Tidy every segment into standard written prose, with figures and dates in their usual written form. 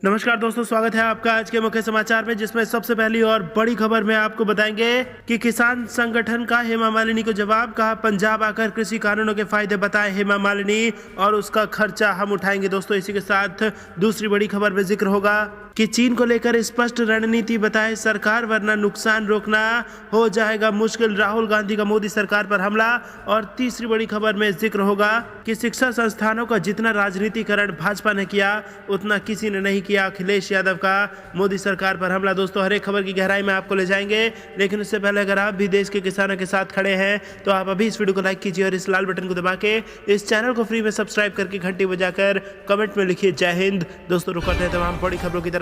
नमस्कार दोस्तों, स्वागत है आपका आज के मुख्य समाचार में, जिसमें सबसे पहली और बड़ी खबर में आपको बताएंगे कि किसान संगठन का हेमा मालिनी को जवाब। कहा, पंजाब आकर कृषि कानूनों के फायदे बताए हेमा मालिनी और उसका खर्चा हम उठाएंगे। दोस्तों, इसी के साथ दूसरी बड़ी खबर में जिक्र होगा कि चीन को लेकर स्पष्ट रणनीति बताए सरकार, वरना नुकसान रोकना हो जाएगा मुश्किल। राहुल गांधी का मोदी सरकार पर हमला। और तीसरी बड़ी खबर में जिक्र होगा कि शिक्षा संस्थानों का जितना राजनीतिकरण भाजपा ने किया उतना किसी ने नहीं किया। अखिलेश यादव का मोदी सरकार पर हमला। दोस्तों, हर एक खबर की गहराई में आपको ले जाएंगे, लेकिन उससे पहले अगर आप भी देश के किसानों के साथ खड़े हैं तो आप अभी इस वीडियो को लाइक कीजिए और इस लाल बटन को दबा के इस चैनल को फ्री में सब्सक्राइब करके घंटी बजाकर कमेंट में लिखिए जय हिंद। दोस्तों, रुकते हैं तमाम बड़ी खबरों की तरफ।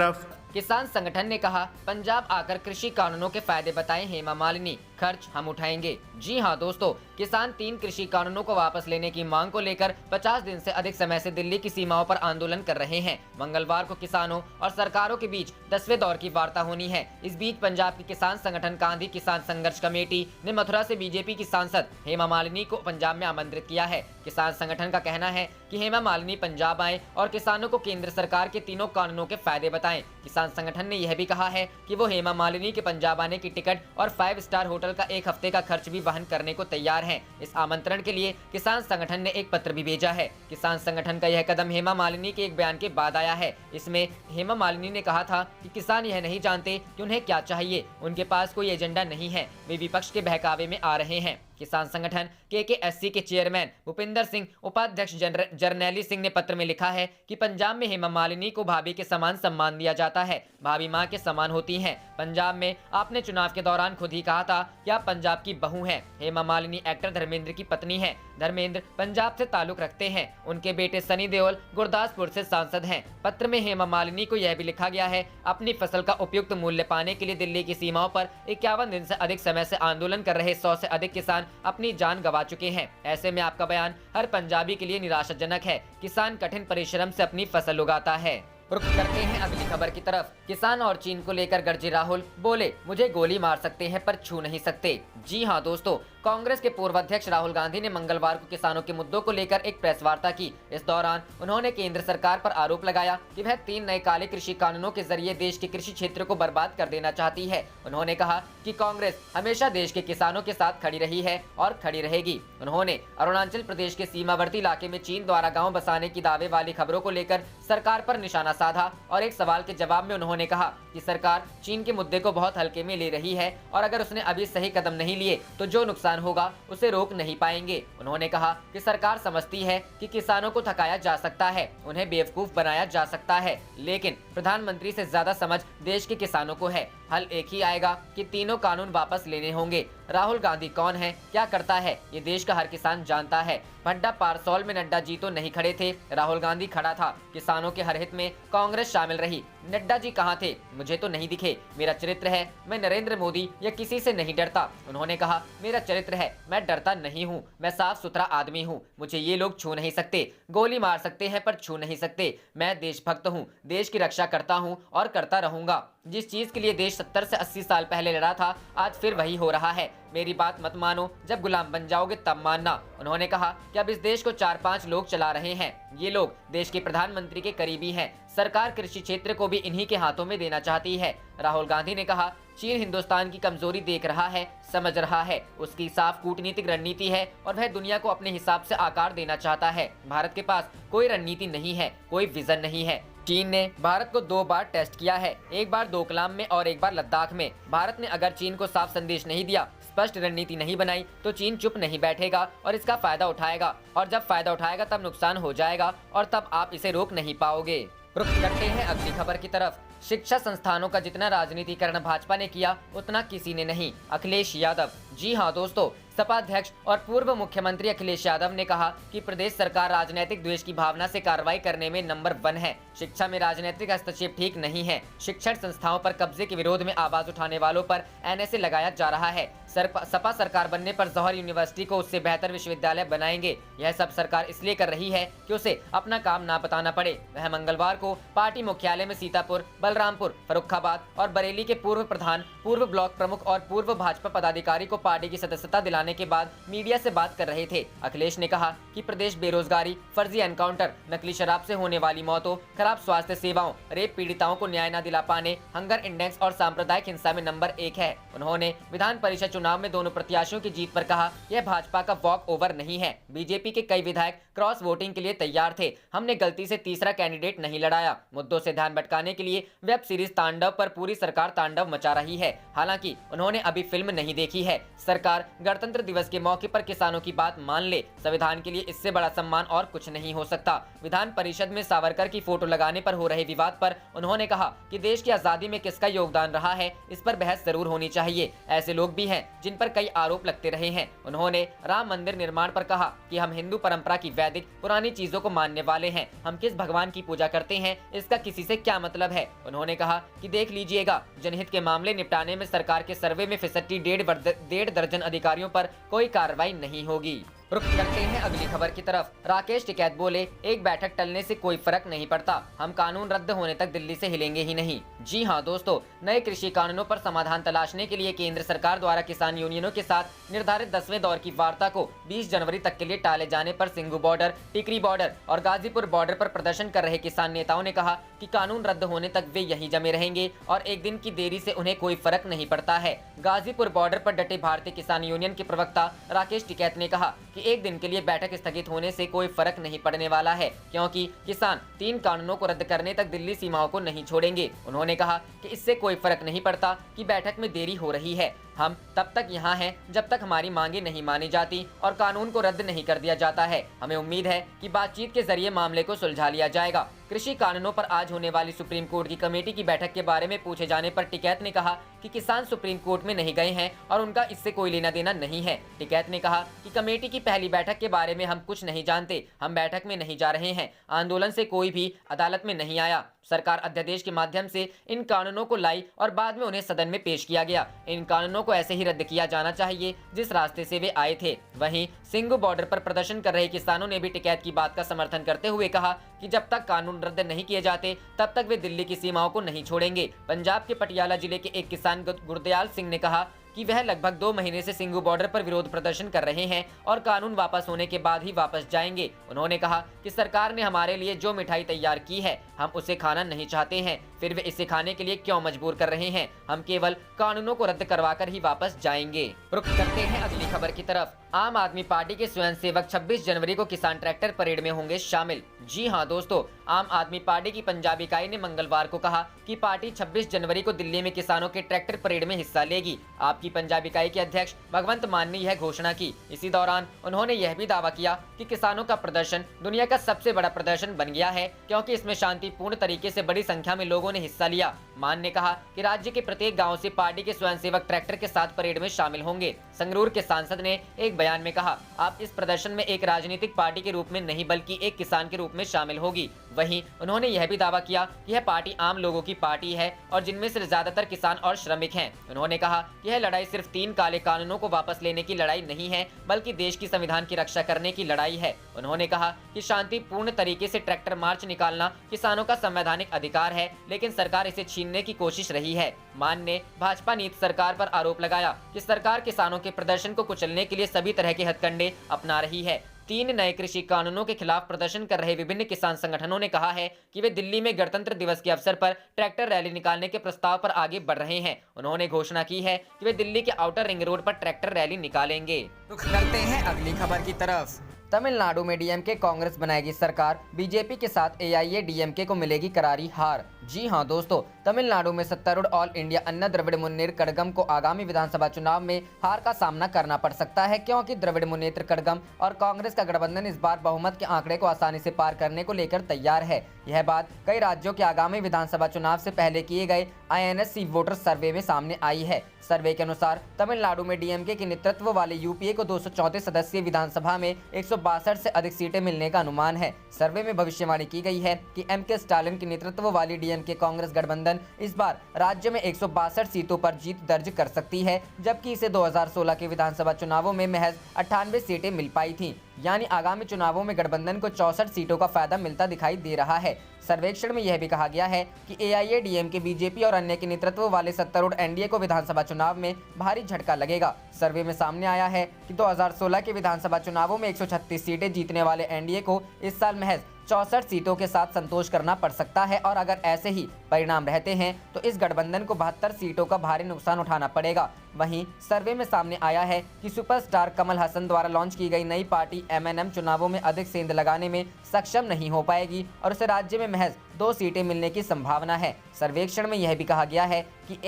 किसान संगठन ने कहा, पंजाब आकर कृषि कानूनों के फायदे बताएं हेमा मालिनी, खर्च हम उठाएंगे। जी हां दोस्तों, किसान 3 कृषि कानूनों को वापस लेने की मांग को लेकर 50 दिन से अधिक समय से दिल्ली की सीमाओं पर आंदोलन कर रहे हैं। मंगलवार को किसानों और सरकारों के बीच 10वें दौर की वार्ता होनी है। इस बीच पंजाब के किसान संगठन गांधी किसान संघर्ष कमेटी ने मथुरा से बीजेपी की सांसद हेमा मालिनी को पंजाब में आमंत्रित किया है। किसान संगठन का कहना है कि हेमा मालिनी पंजाब आए और किसानों को केंद्र सरकार के तीनों कानूनों के फायदे बताएं। किसान संगठन ने यह भी कहा है कि वो हेमा मालिनी के पंजाब आने की टिकट और 5 स्टार होटल का 1 हफ्ते का खर्च भी वहन करने को तैयार हैं। इस आमंत्रण के लिए किसान संगठन ने एक पत्र भी भेजा है। किसान संगठन का यह कदम हेमा मालिनी के एक बयान के बाद आया है। इसमें हेमा मालिनी ने कहा था कि किसान यह नहीं जानते कि उन्हें क्या चाहिए, उनके पास कोई एजेंडा नहीं है, वे विपक्ष के बहकावे में आ रहे हैं। किसान संगठन केकेएससी के चेयरमैन भूपिंदर सिंह, उपाध्यक्ष जरनैली सिंह ने पत्र में लिखा है कि पंजाब में हेमा मालिनी को भाभी के समान सम्मान दिया जाता है, भाभी मां के समान होती हैं। पंजाब में आपने चुनाव के दौरान खुद ही कहा था कि आप पंजाब की बहू हैं। हेमा मालिनी एक्टर धर्मेंद्र की पत्नी है। धर्मेंद्र पंजाब से ताल्लुक रखते हैं। उनके बेटे सनी देओल गुरदासपुर से सांसद हैं। पत्र में हेमा मालिनी को यह भी लिखा गया है, अपनी फसल का उपयुक्त मूल्य पाने के लिए दिल्ली की सीमाओं पर 51 दिन से अधिक समय से आंदोलन कर रहे 100 से अधिक किसान अपनी जान गंवा चुके हैं। ऐसे में आपका बयान हर पंजाबी के लिए निराशाजनक है। किसान कठिन परिश्रम से अपनी फसल उगाता है। रुख करते हैं अगली खबर की तरफ। किसान और चीन को लेकर गरजे राहुल, बोले मुझे गोली मार सकते हैं पर छू नहीं सकते। जी हां दोस्तों, कांग्रेस के पूर्व अध्यक्ष राहुल गांधी ने मंगलवार को किसानों के मुद्दों को लेकर एक प्रेस वार्ता की। इस दौरान उन्होंने केंद्र सरकार पर आरोप लगाया कि वह 3 नए काले कृषि कानूनों के जरिए देश के कृषि क्षेत्र को बर्बाद कर देना चाहती है। उन्होंने कहा कि कांग्रेस हमेशा देश के किसानों के साथ खड़ी रही है और खड़ी रहेगी। उन्होंने अरुणाचल प्रदेश के सीमावर्ती इलाके में चीन द्वारा गाँव बसाने की दावे वाली खबरों को लेकर सरकार पर निशाना साधा और एक सवाल के जवाब में उन्होंने कहा कि सरकार चीन के मुद्दे को बहुत हल्के में ले रही है और अगर उसने अभी सही कदम नहीं लिए तो जो नुकसान होगा उसे रोक नहीं पाएंगे। उन्होंने कहा कि सरकार समझती है कि किसानों को थकाया जा सकता है, उन्हें बेवकूफ बनाया जा सकता है, लेकिन प्रधानमंत्री से ज्यादा समझ देश के किसानों को है। हल एक ही आएगा कि तीनों कानून वापस लेने होंगे। राहुल गांधी कौन है, क्या करता है, ये देश का हर किसान जानता है। भड्डा पारसौल में नड्डा जी तो नहीं खड़े थे, राहुल गांधी खड़ा था। किसानों के हर हित में कांग्रेस शामिल रही। नड्डा जी कहाँ थे, मुझे तो नहीं दिखे। मेरा चरित्र है, मैं नरेंद्र मोदी या किसी से नहीं डरता। उन्होंने कहा मेरा चरित्र है, मैं डरता नहीं हूँ, मैं साफ सुथरा आदमी हूँ, मुझे ये लोग छू नहीं सकते। गोली मार सकते हैं पर छू नहीं सकते। मैं देशभक्त हूँ, देश की रक्षा करता हूँ और करता रहूंगा। जिस चीज के लिए देश 70 से 80 साल पहले लड़ा था, आज फिर वही हो रहा है। मेरी बात मत मानो, जब गुलाम बन जाओगे तब मानना। उन्होंने कहा कि अब इस देश को 4-5 लोग चला रहे हैं। ये लोग देश के प्रधानमंत्री के करीबी हैं। सरकार कृषि क्षेत्र को भी इन्हीं के हाथों में देना चाहती है। राहुल गांधी ने कहा चीन हिंदुस्तान की कमजोरी देख रहा है, समझ रहा है, उसकी साफ कूटनीतिक रणनीति है और वह दुनिया को अपने हिसाब से आकार देना चाहता है। भारत के पास कोई रणनीति नहीं है, कोई विजन नहीं है। चीन ने भारत को 2 बार टेस्ट किया है, एक बार डोकलाम में और एक बार लद्दाख में। भारत ने अगर चीन को साफ संदेश नहीं दिया, स्पष्ट रणनीति नहीं बनाई तो चीन चुप नहीं बैठेगा और इसका फायदा उठाएगा, और जब फायदा उठाएगा तब नुकसान हो जाएगा और तब आप इसे रोक नहीं पाओगे। रुख करते हैं अगली खबर की तरफ। शिक्षा संस्थानों का जितना राजनीतिकरण भाजपा ने किया उतना किसी ने नहीं, अखिलेश यादव। जी हां दोस्तों, सपा अध्यक्ष और पूर्व मुख्यमंत्री अखिलेश यादव ने कहा कि प्रदेश सरकार राजनीतिक द्वेष की भावना से कार्रवाई करने में नंबर 1 है। शिक्षा में राजनीतिक हस्तक्षेप ठीक नहीं है। शिक्षण संस्थाओं पर कब्जे के विरोध में आवाज उठाने वालों पर एनएसए लगाया जा रहा है। सपा सरकार बनने पर जौहर यूनिवर्सिटी को उससे बेहतर विश्वविद्यालय बनाएंगे। यह सब सरकार इसलिए कर रही है कि उसे अपना काम ना बताना पड़े। वह मंगलवार को पार्टी मुख्यालय में सीतापुर, बलरामपुर, फर्रुखाबाद और बरेली के पूर्व प्रधान, पूर्व ब्लॉक प्रमुख और पूर्व भाजपा पदाधिकारी को पार्टी की सदस्यता दिलाने जाने के बाद मीडिया से बात कर रहे थे। अखिलेश ने कहा कि प्रदेश बेरोजगारी, फर्जी एनकाउंटर, नकली शराब से होने वाली मौतों, खराब स्वास्थ्य सेवाओं, रेप पीड़िताओं को न्याय न दिला पाने, हंगर इंडेक्स और सांप्रदायिक हिंसा में नंबर 1 है। उन्होंने विधान परिषद चुनाव में दोनों प्रत्याशियों की जीत पर कहा, यह भाजपा का वॉक ओवर नहीं है। बीजेपी के कई विधायक क्रॉस वोटिंग के लिए तैयार थे। हमने गलती से तीसरा कैंडिडेट नहीं लड़ाया। मुद्दों से ध्यान भटकाने के लिए वेब सीरीज तांडव पर पूरी सरकार तांडव मचा रही है। हालांकि उन्होंने अभी फिल्म नहीं देखी है। सरकार गणतंत्र दिवस के मौके पर किसानों की बात मान ले। संविधान के लिए इससे बड़ा सम्मान और कुछ नहीं हो सकता। विधान परिषद में सावरकर की फोटो लगाने पर हो रहे विवाद पर उन्होंने कहा कि देश की आजादी में किसका योगदान रहा है, इस पर बहस जरूर होनी चाहिए। ऐसे लोग भी हैं जिन पर कई आरोप लगते रहे हैं। उन्होंने राम मंदिर निर्माण पर कहा कि हम हिंदू परंपरा की वैदिक पुरानी चीजों को मानने वाले हैं। हम किस भगवान की पूजा करते हैं, इसका किसी से क्या मतलब है। उन्होंने कहा कि देख लीजिएगा, जनहित के मामले निपटाने में सरकार के सर्वे में फिसड्डी 1.5 दर्जन अधिकारियों पर कोई कार्रवाई नहीं होगी। रुक करते हैं अगली खबर की तरफ। राकेश टिकैत बोले, एक बैठक टलने से कोई फर्क नहीं पड़ता, हम कानून रद्द होने तक दिल्ली से हिलेंगे ही नहीं। जी हां दोस्तों, नए कृषि कानूनों पर समाधान तलाशने के लिए केंद्र सरकार द्वारा किसान यूनियनों के साथ निर्धारित 10वें दौर की वार्ता को 20 जनवरी तक के लिए टाले जाने पर सिंघू बॉर्डर, टिकरी बॉर्डर और गाजीपुर बॉर्डर पर प्रदर्शन कर रहे किसान नेताओं ने कहा कि कानून रद्द होने तक वे यहीं जमे रहेंगे और एक दिन की देरी से उन्हें कोई फर्क नहीं पड़ता है। गाजीपुर बॉर्डर पर डटे भारतीय किसान यूनियन के प्रवक्ता राकेश टिकैत ने कहा कि एक दिन के लिए बैठक स्थगित होने से कोई फर्क नहीं पड़ने वाला है, क्योंकि किसान 3 कानूनों को रद्द करने तक दिल्ली सीमाओं को नहीं छोड़ेंगे। उन्होंने कहा कि इससे कोई फर्क नहीं पड़ता कि बैठक में देरी हो रही है। हम तब तक यहाँ हैं जब तक हमारी मांगे नहीं मानी जाती और कानून को रद्द नहीं कर दिया जाता है। हमें उम्मीद है कि बातचीत के जरिए मामले को सुलझा लिया जाएगा। कृषि कानूनों पर आज होने वाली सुप्रीम कोर्ट की कमेटी की बैठक के बारे में पूछे जाने पर टिकैत ने कहा कि किसान सुप्रीम कोर्ट में नहीं गए हैं और उनका इससे कोई लेना देना नहीं है। टिकैत ने कहा कि कमेटी की पहली बैठक के बारे में हम कुछ नहीं जानते। हम बैठक में नहीं जा रहे हैं। आंदोलन से कोई भी अदालत में नहीं आया। सरकार अध्यादेश के माध्यम से इन कानूनों को लाई और बाद में उन्हें सदन में पेश किया गया। इन कानूनों को ऐसे ही रद्द किया जाना चाहिए जिस रास्ते से वे आए थे। वहीं सिंघू बॉर्डर पर प्रदर्शन कर रहे किसानों ने भी टिकैत की बात का समर्थन करते हुए कहा कि जब तक कानून रद्द नहीं किए जाते तब तक वे दिल्ली की सीमाओं को नहीं छोड़ेंगे। पंजाब के पटियाला जिले के एक किसान गुरदयाल सिंह ने कहा कि वह लगभग 2 महीने से सिंघू बॉर्डर पर विरोध प्रदर्शन कर रहे हैं और कानून वापस होने के बाद ही वापस जाएंगे। उन्होंने कहा कि सरकार ने हमारे लिए जो मिठाई तैयार की है हम उसे खाना नहीं चाहते हैं, फिर वे इसे खाने के लिए क्यों मजबूर कर रहे हैं। हम केवल कानूनों को रद्द करवाकर ही वापस जाएंगे। रुख करते हैं अगली खबर की तरफ। आम आदमी पार्टी के स्वयंसेवक 26 जनवरी को किसान ट्रैक्टर परेड में होंगे शामिल। जी हां दोस्तों, आम आदमी पार्टी की पंजाब इकाई ने मंगलवार को कहा कि पार्टी 26 जनवरी को दिल्ली में किसानों के ट्रैक्टर परेड में हिस्सा लेगी। आपकी पंजाब इकाई के अध्यक्ष भगवंत मान ने यह घोषणा की। इसी दौरान उन्होंने यह भी दावा किया कि किसानों का प्रदर्शन दुनिया का सबसे बड़ा प्रदर्शन बन गया है, क्योंकि इसमें शांतिपूर्ण तरीके से बड़ी संख्या में लोगों ने हिस्सा लिया। मान ने कहा कि राज्य के प्रत्येक गाँव से पार्टी के स्वयंसेवक ट्रैक्टर के साथ परेड में शामिल होंगे। संगरूर के सांसद ने एक बयान में कहा, आप इस प्रदर्शन में एक राजनीतिक पार्टी के रूप में नहीं बल्कि एक किसान के रूप में शामिल होगी। वहीं उन्होंने यह भी दावा किया कि यह पार्टी आम लोगों की पार्टी है और जिनमें से ज्यादातर किसान और श्रमिक हैं। उन्होंने कहा कि यह लड़ाई सिर्फ 3 काले कानूनों को वापस लेने की लड़ाई नहीं है, बल्कि देश की संविधान की रक्षा करने की लड़ाई है। उन्होंने कहा कि शांतिपूर्ण तरीके से ट्रैक्टर मार्च निकालना किसानों का संवैधानिक अधिकार है, लेकिन सरकार इसे छीनने की कोशिश रही है। मान ने भाजपा नीति सरकार पर आरोप लगाया कि सरकार किसानों के प्रदर्शन को कुचलने के लिए सभी तरह के हथकंडे अपना रही है। 3 नए कृषि कानूनों के खिलाफ प्रदर्शन कर रहे विभिन्न किसान संगठनों ने कहा है कि वे दिल्ली में गणतंत्र दिवस के अवसर पर ट्रैक्टर रैली निकालने के प्रस्ताव पर आगे बढ़ रहे हैं। उन्होंने घोषणा की है कि वे दिल्ली के आउटर रिंग रोड पर ट्रैक्टर रैली निकालेंगे। रुख करते हैं अगली खबर की तरफ। तमिलनाडु में डीएमके कांग्रेस बनाएगी सरकार, बीजेपी के साथ एआईएडीएमके को मिलेगी करारी हार। जी हां दोस्तों, तमिलनाडु में सत्तारूढ़ ऑल इंडिया अन्ना द्रविड़ मुन्नेत्र कड़गम को आगामी विधानसभा चुनाव में हार का सामना करना पड़ सकता है, क्योंकि द्रविड़ मुन्नेत्र कड़गम और कांग्रेस का गठबंधन इस बार बहुमत के आंकड़े को आसानी से पार करने को लेकर तैयार है। यह बात कई राज्यों के आगामी विधानसभा चुनाव से पहले किए गए INSC वोटर सर्वे में सामने आई है। सर्वे के अनुसार तमिलनाडु में डीएमके के नेतृत्व वाले यूपीए को 234 सदस्यीय विधानसभा में 162 से अधिक सीटें मिलने का अनुमान है। सर्वे में भविष्यवाणी की गई है कि MK स्टालिन के नेतृत्व वाली डीएमके कांग्रेस गठबंधन इस बार राज्य में 162 सीटों पर जीत दर्ज कर सकती है, जबकि इसे 2016 के विधानसभा चुनावों में महज 98 सीटें मिल पाई थी। यानी आगामी चुनावों में गठबंधन को 64 सीटों का फायदा मिलता दिखाई दे रहा है। सर्वेक्षण में यह भी कहा गया है कि AIADMK, बीजेपी और अन्य के नेतृत्व वाले सत्तारूढ़ एनडीए को विधानसभा चुनाव में भारी झटका लगेगा। सर्वे में सामने आया है कि 2016 के विधानसभा चुनावों में 136 सीटें जीतने वाले एनडीए को इस साल महज 64 सीटों के साथ संतोष करना पड़ सकता है और अगर ऐसे ही परिणाम रहते हैं तो इस गठबंधन को 72 सीटों का भारी नुकसान उठाना पड़ेगा। वहीं सर्वे में सामने आया है कि सुपरस्टार कमल हसन द्वारा लॉन्च की गई नई पार्टी MNM चुनावों में अधिक सेंध लगाने में सक्षम नहीं हो पाएगी और उसे राज्य में महज 2 सीटें मिलने की संभावना है। सर्वेक्षण में यह भी कहा गया है कि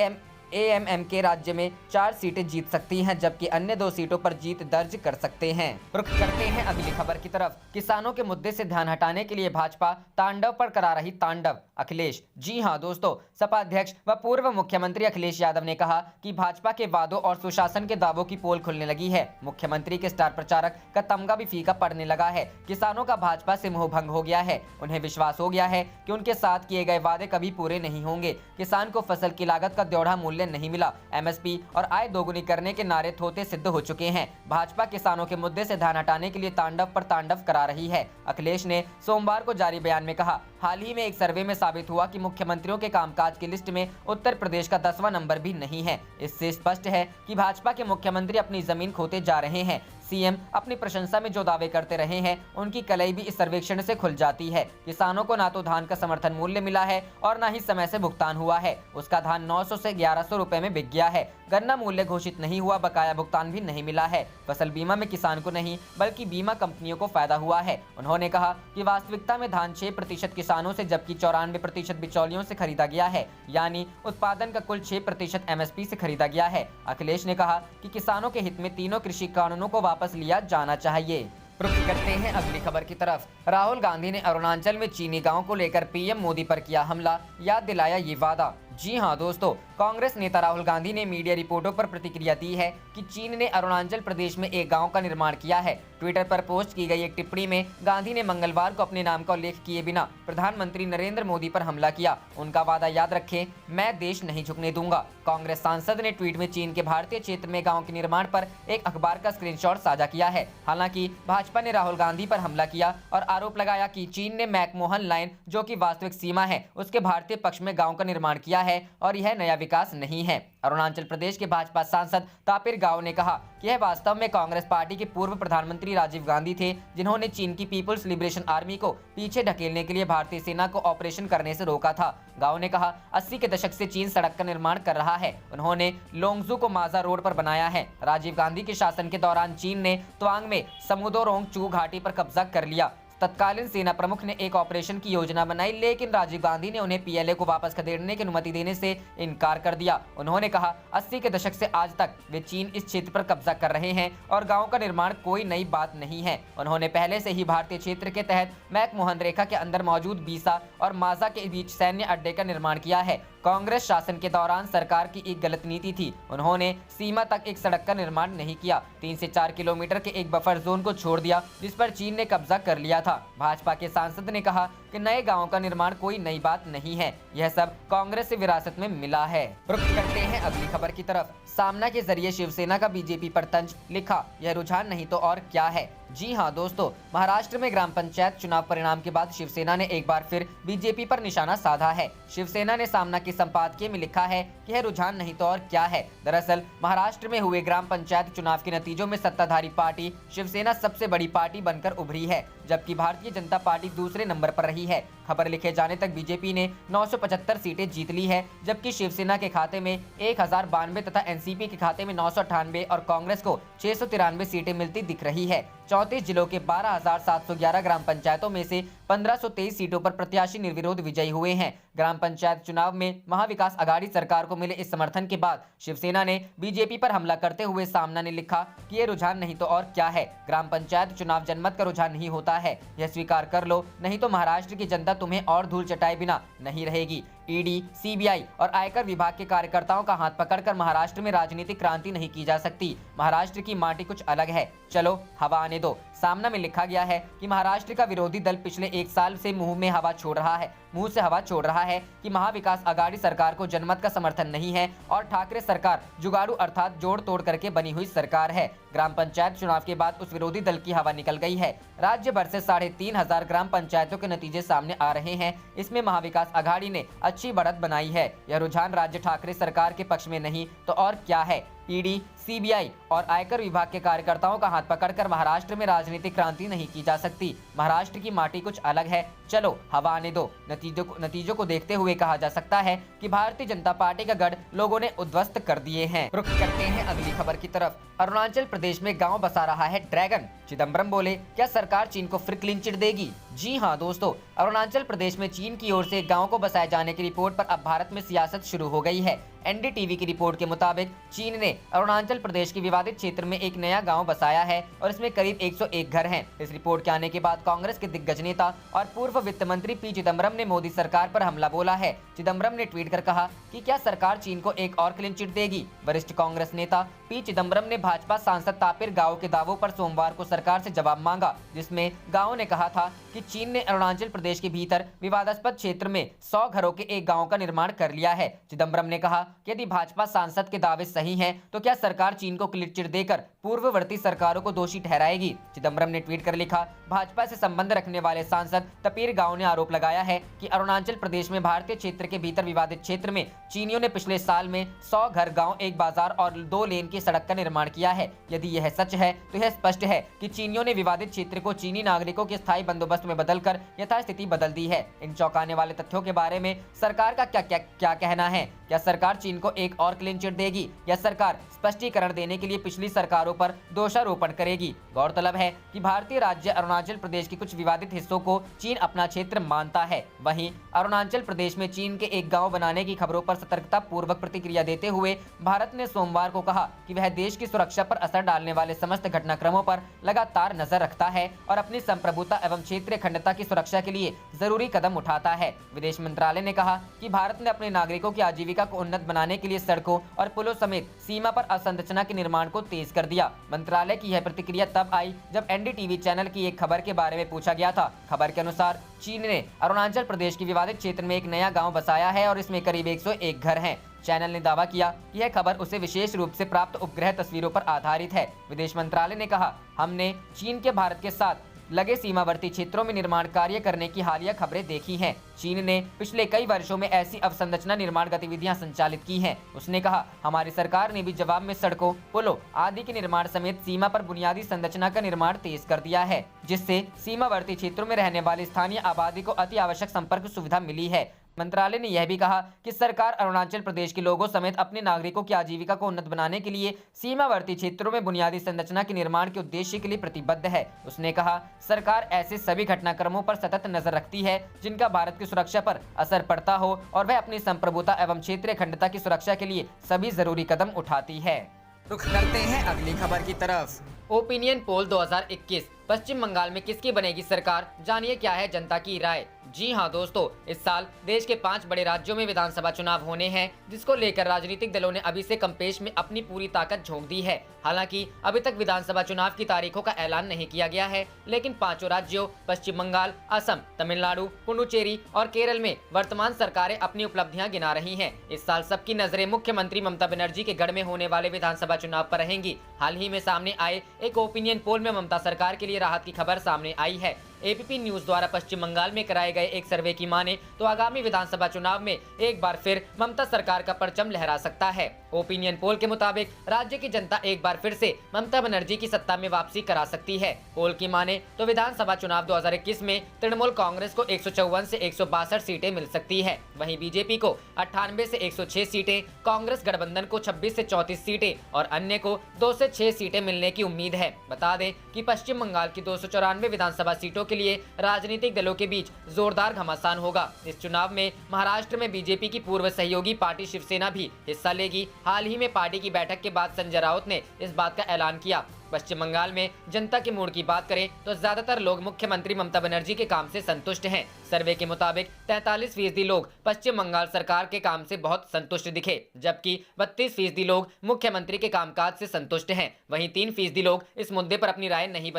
AMMK राज्य में 4 सीटें जीत सकती हैं जबकि अन्य 2 सीटों पर जीत दर्ज कर सकते हैं। रुख करते हैं अगली खबर की तरफ। किसानों के मुद्दे से ध्यान हटाने के लिए भाजपा तांडव पर करा रही तांडव, अखिलेश। जी हां दोस्तों, सपा अध्यक्ष व पूर्व मुख्यमंत्री अखिलेश यादव ने कहा कि भाजपा के वादों और सुशासन के दावों की पोल खुलने लगी है। मुख्यमंत्री के स्टार प्रचारक का तमगा भी फीका पड़ने लगा है। किसानों का भाजपा से मोह भंग हो गया है। उन्हें विश्वास हो गया है कि उनके साथ किए गए वादे कभी पूरे नहीं होंगे। किसान को फसल की लागत का द्योढ़ा मूल्य नहीं मिला। MSP और आय दोगुनी करने के नारे थोते सिद्ध हो चुके हैं। भाजपा किसानों के मुद्दे से ध्यान हटाने के लिए तांडव पर तांडव करा रही है। अखिलेश ने सोमवार को जारी बयान में कहा, हाल ही में एक सर्वे में साबित हुआ कि मुख्यमंत्रियों के कामकाज की लिस्ट में उत्तर प्रदेश का 10वां नंबर भी नहीं है। इससे स्पष्ट है कि भाजपा के मुख्यमंत्री अपनी जमीन खोते जा रहे हैं। सीएम अपनी प्रशंसा में जो दावे करते रहे हैं उनकी कलई भी इस सर्वेक्षण से खुल जाती है। किसानों को ना तो धान का समर्थन मूल्य मिला है और ना ही समय से भुगतान हुआ है। उसका धान 900 से 1100 रुपए में बिक गया है। गन्ना मूल्य घोषित नहीं हुआ, बकाया भुगतान भी नहीं मिला है। फसल बीमा में किसान को नहीं बल्कि बीमा कंपनियों को फायदा हुआ है। उन्होंने कहा कि वास्तविकता में धान 6% किसानों से जबकि 94% बिचौलियों से खरीदा गया है, यानी उत्पादन का कुल 6% MSP से खरीदा गया है। अखिलेश ने कहा कि किसानों के हित में तीनों कृषि कानूनों को वापस लिया जाना चाहिए। रुख करते हैं अगली खबर की तरफ। राहुल गांधी ने अरुणाचल में चीनी गांव को लेकर PM मोदी पर किया हमला, याद दिलाया ये वादा। जी हां दोस्तों, कांग्रेस नेता राहुल गांधी ने मीडिया रिपोर्टों पर प्रतिक्रिया दी है कि चीन ने अरुणाचल प्रदेश में एक गांव का निर्माण किया है। ट्विटर पर पोस्ट की गई एक टिप्पणी में गांधी ने मंगलवार को अपने नाम का उल्लेख किए बिना प्रधानमंत्री नरेंद्र मोदी पर हमला किया। उनका वादा याद रखें, मैं देश नहीं झुकने दूंगा। कांग्रेस सांसद ने ट्वीट में चीन के भारतीय क्षेत्र में गाँव के निर्माण पर एक अखबार का स्क्रीनशॉट साझा किया है। हालांकि भाजपा ने राहुल गांधी पर हमला किया और आरोप लगाया कि चीन ने मैकमोहन लाइन, जो कि वास्तविक सीमा है, उसके भारतीय पक्ष में गाँव का निर्माण किया है और यह नया विकास नहीं है। अरुणाचल प्रदेश के भाजपा सांसद तापिर गाव ने कहा कि यह वास्तव में कांग्रेस पार्टी के पूर्व प्रधानमंत्री राजीव गांधी थे, जिन्होंने चीन की पीपुल्स लिबरेशन आर्मी को पीछे ढकेलने के लिए भारतीय सेना को ऑपरेशन करने से रोका था। गाव ने कहा, 80 के दशक से चीन सड़क का निर्माण कर रहा है। उन्होंने लोंगजू को माजा रोड पर बनाया है। राजीव गांधी के शासन के दौरान चीन ने त्वांग में समुदोरोंगचू घाटी पर कब्जा कर लिया। तत्कालीन सेना प्रमुख ने एक ऑपरेशन की योजना बनाई, लेकिन राजीव गांधी ने उन्हें PLA को वापस खदेड़ने की अनुमति देने से इनकार कर दिया। उन्होंने कहा, 80 के दशक से आज तक वे चीन इस क्षेत्र पर कब्जा कर रहे हैं और गांव का निर्माण कोई नई बात नहीं है। उन्होंने पहले से ही भारतीय क्षेत्र के तहत मैकमोहन रेखा के अंदर मौजूद बीसा और माजा के बीच सैन्य अड्डे का निर्माण किया है। कांग्रेस शासन के दौरान सरकार की एक गलत नीति थी। उन्होंने सीमा तक एक सड़क का निर्माण नहीं किया, 3 से 4 किलोमीटर के एक बफर जोन को छोड़ दिया जिस पर चीन ने कब्जा कर लिया था। भाजपा के सांसद ने कहा कि नए गांवों का निर्माण कोई नई बात नहीं है, यह सब कांग्रेस से विरासत में मिला है। रुख करते हैं अगली खबर की तरफ। सामना के जरिए शिवसेना का बीजेपी पर तंज, लिखा यह रुझान नहीं तो और क्या है। जी हां दोस्तों, महाराष्ट्र में ग्राम पंचायत चुनाव परिणाम के बाद शिवसेना ने एक बार फिर बीजेपी पर निशाना साधा है। शिवसेना ने सामना के संपादकीय में लिखा है कि यह रुझान नहीं तो और क्या है। दरअसल महाराष्ट्र में हुए ग्राम पंचायत चुनाव के नतीजों में सत्ताधारी पार्टी शिवसेना सबसे बड़ी पार्टी बनकर उभरी है, जबकि भारतीय जनता पार्टी दूसरे नंबर पर रही है। खबर लिखे जाने तक बीजेपी ने 975 सीटें जीत ली है, जबकि शिवसेना के खाते में 1092 तथा एनसीपी के खाते में 998 और कांग्रेस को 693 सीटें मिलती दिख रही है। 34 जिलों के 12,711 ग्राम पंचायतों में से 1523 सीटों पर प्रत्याशी निर्विरोध विजयी हुए हैं। ग्राम पंचायत चुनाव में महाविकास अघाड़ी सरकार को मिले इस समर्थन के बाद शिवसेना ने बीजेपी पर हमला करते हुए सामना ने लिखा कि ये रुझान नहीं तो और क्या है। ग्राम पंचायत चुनाव जनमत का रुझान नहीं होता है, यह स्वीकार कर लो, नहीं तो महाराष्ट्र की जनता तुम्हें और धूल चटाए बिना नहीं रहेगी। ईडी, सीबीआई और आयकर विभाग के कार्यकर्ताओं का हाथ पकड़कर महाराष्ट्र में राजनीतिक क्रांति नहीं की जा सकती। महाराष्ट्र की माटी कुछ अलग है, चलो हवा आने दो। सामना में लिखा गया है कि महाराष्ट्र का विरोधी दल पिछले 1 साल से मुंह में हवा छोड़ रहा है। मुंह से हवा छोड़ रहा है कि महाविकास आघाड़ी सरकार को जनमत का समर्थन नहीं है और ठाकरे सरकार जुगाड़ू अर्थात जोड़ तोड़ करके बनी हुई सरकार है। ग्राम पंचायत चुनाव के बाद उस विरोधी दल की हवा निकल गई है। राज्य भर से 3,500 ग्राम पंचायतों के नतीजे सामने आ रहे हैं। इसमें महाविकास आघाड़ी ने अच्छी बढ़त बनाई है। यह रुझान राज्य ठाकरे सरकार के पक्ष में नहीं तो और क्या है। ईडी, सीबीआई और आयकर विभाग के कार्यकर्ताओं का हाथ पकड़कर महाराष्ट्र में राजनीतिक क्रांति नहीं की जा सकती। महाराष्ट्र की माटी कुछ अलग है। चलो हवा आने दो। नतीजों को देखते हुए कहा जा सकता है कि भारतीय जनता पार्टी का गढ़ लोगों ने उद्ध्वस्त कर दिए हैं। रुख करते हैं अगली खबर की तरफ। अरुणाचल प्रदेश में गांव बसा रहा है ड्रैगन। चिदम्बरम बोले, क्या सरकार चीन को फिर क्लीन चिट देगी? जी हां दोस्तों, अरुणाचल प्रदेश में चीन की ओर से एक गांव को बसाए जाने की रिपोर्ट पर अब भारत में सियासत शुरू हो गई है। एनडीटीवी की रिपोर्ट के मुताबिक चीन ने अरुणाचल प्रदेश के विवादित क्षेत्र में एक नया गांव बसाया है और इसमें करीब 101 घर हैं। इस रिपोर्ट के आने के बाद कांग्रेस के दिग्गज नेता और पूर्व वित्त मंत्री पी चिदम्बरम ने मोदी सरकार पर हमला बोला है। चिदम्बरम ने ट्वीट कर कहा कि क्या सरकार चीन को एक और क्लीन चिट देगी? वरिष्ठ कांग्रेस नेता पी चिदम्बरम ने भाजपा सांसद तापिर गाव के दावों पर सोमवार को सरकार से जवाब मांगा, जिसमें गांव ने कहा था कि चीन ने अरुणाचल प्रदेश के भीतर विवादास्पद क्षेत्र में 100 घरों के एक गांव का निर्माण कर लिया है। चिदम्बरम ने कहा कि यदि भाजपा सांसद के दावे सही हैं, तो क्या सरकार चीन को क्लीन चिट देकर पूर्ववर्ती सरकारों को दोषी ठहराएगी? चिदम्बरम ने ट्वीट कर लिखा, भाजपा से संबंध रखने वाले सांसद तपीर गांव ने आरोप लगाया है कि अरुणाचल प्रदेश में भारतीय क्षेत्र के भीतर विवादित क्षेत्र में चीनियों ने पिछले साल में 100 घर, गांव, एक बाजार और 2 लेन की सड़क का निर्माण किया है। यदि यह सच है तो यह स्पष्ट है कि चीनियों ने विवादित क्षेत्र को चीनी नागरिकों के स्थायी बंदोबस्त में बदलकर यथास्थिति बदल दी है। इन चौंकाने वाले तथ्यों के बारे में सरकार का क्या कहना है? क्या सरकार चीन को एक और क्लीन चिट देगी या सरकार स्पष्टीकरण देने के लिए पिछली सरकारों पर दोषारोपण करेगी? गौरतलब है कि भारतीय राज्य अरुणाचल प्रदेश के कुछ विवादित हिस्सों को चीन अपना क्षेत्र मानता है। वहीं अरुणाचल प्रदेश में चीन के एक गांव बनाने की खबरों पर सतर्कता पूर्वक प्रतिक्रिया देते हुए भारत ने सोमवार को कहा कि वह देश की सुरक्षा पर असर डालने वाले समस्त घटनाक्रमों पर लगातार नजर रखता है और अपनी संप्रभुता एवं क्षेत्रीय अखंडता की सुरक्षा के लिए जरूरी कदम उठाता है। विदेश मंत्रालय ने कहा कि भारत ने अपने नागरिकों की आजीविका को उन्नत बनाने के लिए सड़कों और पुलों समेत सीमा पर अवसंरचना के निर्माण को तेज कर दिया। मंत्रालय की यह प्रतिक्रिया तब आई जब एनडीटीवी चैनल की एक खबर के बारे में पूछा गया था। खबर के अनुसार चीन ने अरुणाचल प्रदेश के विवादित क्षेत्र में एक नया गाँव बसाया है और इसमें करीब 101 घर हैं। चैनल ने दावा किया कि यह खबर उसे विशेष रूप से प्राप्त उपग्रह तस्वीरों पर आधारित है। विदेश मंत्रालय ने कहा, हमने चीन के भारत के साथ लगे सीमावर्ती क्षेत्रों में निर्माण कार्य करने की हालिया खबरें देखी हैं। चीन ने पिछले कई वर्षों में ऐसी अवसंरचना निर्माण गतिविधियां संचालित की हैं। उसने कहा, हमारी सरकार ने भी जवाब में सड़कों, पुलों आदि के निर्माण समेत सीमा पर बुनियादी संरचना का निर्माण तेज कर दिया है, जिससे सीमावर्ती क्षेत्रों में रहने वाली स्थानीय आबादी को अति आवश्यक संपर्क सुविधा मिली है। मंत्रालय ने यह भी कहा कि सरकार अरुणाचल प्रदेश के लोगों समेत अपने नागरिकों की आजीविका को उन्नत बनाने के लिए सीमावर्ती क्षेत्रों में बुनियादी संरचना के निर्माण के उद्देश्य के लिए प्रतिबद्ध है। उसने कहा, सरकार ऐसे सभी घटनाक्रमों पर सतत नजर रखती है जिनका भारत की सुरक्षा पर असर पड़ता हो और वह अपनी संप्रभुता एवं क्षेत्रीय अखंडता की सुरक्षा के लिए सभी जरूरी कदम उठाती है। रुख करते हैं अगली खबर की तरफ। ओपिनियन पोल 2021, पश्चिम बंगाल में किसकी बनेगी सरकार? जानिए क्या है जनता की राय। जी हां दोस्तों, इस साल देश के 5 बड़े राज्यों में विधानसभा चुनाव होने हैं, जिसको लेकर राजनीतिक दलों ने अभी से कम्पेश में अपनी पूरी ताकत झोंक दी है। हालांकि अभी तक विधानसभा चुनाव की तारीखों का ऐलान नहीं किया गया है, लेकिन 5 राज्यों पश्चिम बंगाल, असम, तमिलनाडु, पुडुचेरी और केरल में वर्तमान सरकारें अपनी उपलब्धियां गिना रही हैं। इस साल सबकी नजरें मुख्यमंत्री ममता बनर्जी के गढ़ में होने वाले विधानसभा चुनाव पर रहेंगी। हाल ही में सामने आए एक ओपिनियन पोल में ममता सरकार के लिए राहत की खबर सामने आई है। एबीपी न्यूज द्वारा पश्चिम बंगाल में कराए गए एक सर्वे की माने तो आगामी विधानसभा चुनाव में एक बार फिर ममता सरकार का परचम लहरा सकता है। ओपिनियन पोल के मुताबिक राज्य की जनता एक बार फिर से ममता बनर्जी की सत्ता में वापसी करा सकती है। पोल की माने तो विधानसभा चुनाव 2021 में तृणमूल कांग्रेस को 154 से 162 सीटें मिल सकती है। वहीं बीजेपी को 98 से 106 सीटें, कांग्रेस गठबंधन को 26 से 34 सीटें और अन्य को 2 से 6 सीटें मिलने की उम्मीद है। बता दें कि पश्चिम बंगाल की 294 विधानसभा सीटों के लिए राजनीतिक दलों के बीच जोरदार घमासान होगा। इस चुनाव में महाराष्ट्र में बीजेपी की पूर्व सहयोगी पार्टी शिवसेना भी हिस्सा लेगी। हाल ही में पार्टी की बैठक के बाद संजय राउत ने इस बात का ऐलान किया। पश्चिम बंगाल में जनता के मूड की बात करें तो ज्यादातर लोग मुख्यमंत्री ममता बनर्जी के काम से संतुष्ट हैं। सर्वे के मुताबिक 43% लोग पश्चिम बंगाल सरकार के काम से बहुत संतुष्ट दिखे, जबकि 32% लोग मुख्यमंत्री के कामकाज से संतुष्ट हैं। वहीं 3% लोग इस मुद्दे पर अपनी राय नहीं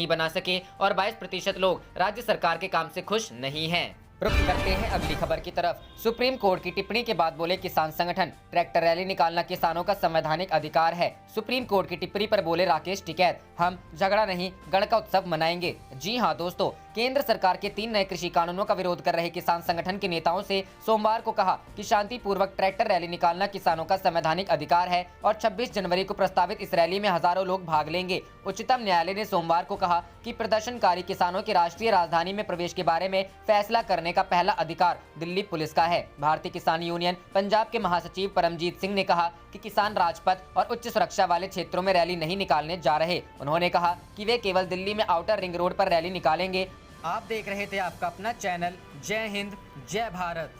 बना सके और 22% लोग राज्य सरकार के काम से खुश नहीं हैं। रुख करते हैं अगली खबर की तरफ। सुप्रीम कोर्ट की टिप्पणी के बाद बोले किसान संगठन, ट्रैक्टर रैली निकालना किसानों का संवैधानिक अधिकार है। सुप्रीम कोर्ट की टिप्पणी पर बोले राकेश टिकैत, हम झगड़ा नहीं गण का उत्सव मनाएंगे। जी हां दोस्तों, केंद्र सरकार के 3 नए कृषि कानूनों का विरोध कर रहे किसान संगठन के नेताओं से सोमवार को कहा कि शांतिपूर्वक ट्रैक्टर रैली निकालना किसानों का संवैधानिक अधिकार है और 26 जनवरी को प्रस्तावित इस रैली में हजारों लोग भाग लेंगे। उच्चतम न्यायालय ने सोमवार को कहा कि प्रदर्शनकारी किसानों की राष्ट्रीय राजधानी में प्रवेश के बारे में फैसला करने का पहला अधिकार दिल्ली पुलिस का है। भारतीय किसान यूनियन पंजाब के महासचिव परमजीत सिंह ने कहा कि किसान राजपथ और उच्च सुरक्षा वाले क्षेत्रों में रैली नहीं निकालने जा रहे। उन्होंने कहा कि वे केवल दिल्ली में आउटर रिंग रोड पर रैली निकालेंगे। आप देख रहे थे आपका अपना चैनल जय हिंद जय भारत।